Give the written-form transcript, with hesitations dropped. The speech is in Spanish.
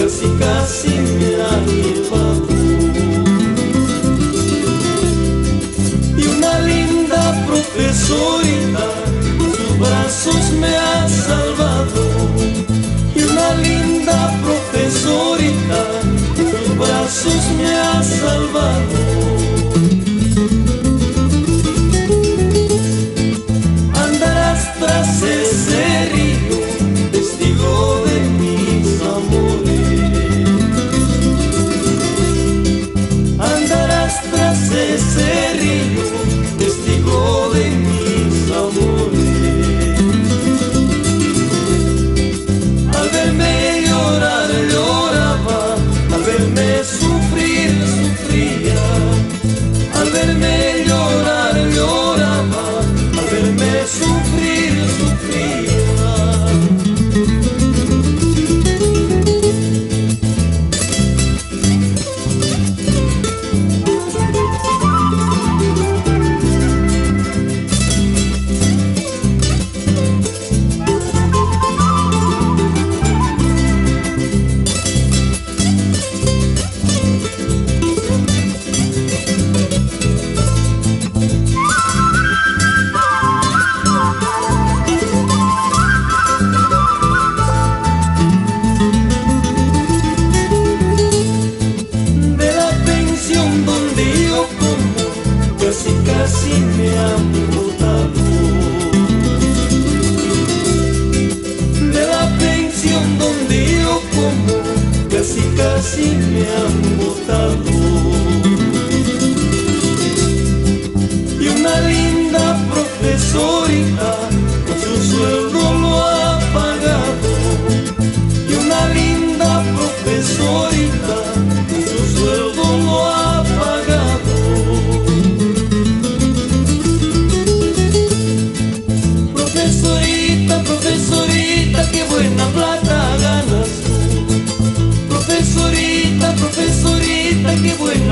casi casi me ha llevado. Y una linda profesorita, sus brazos me ha salvado. Y una linda profesorita, sus brazos me ha salvado. Andarás tras ese río, testigo de mis amores. Andarás tras ese río, testigo de mis amores. Al verme llorar, lloraba, al verme sufrir, sufría. Al verme llorar, lloraba, al verme sufrir, sufría. Casi me han botado. De la pensión donde yo como, casi casi me han botado. Y una linda profesorita con su sueldo lo ha pagado. Y una linda profesorita con su sueldo lo ha pagado. Profesorita, qué buena plata ganas tú. Profesorita, profesorita, qué buena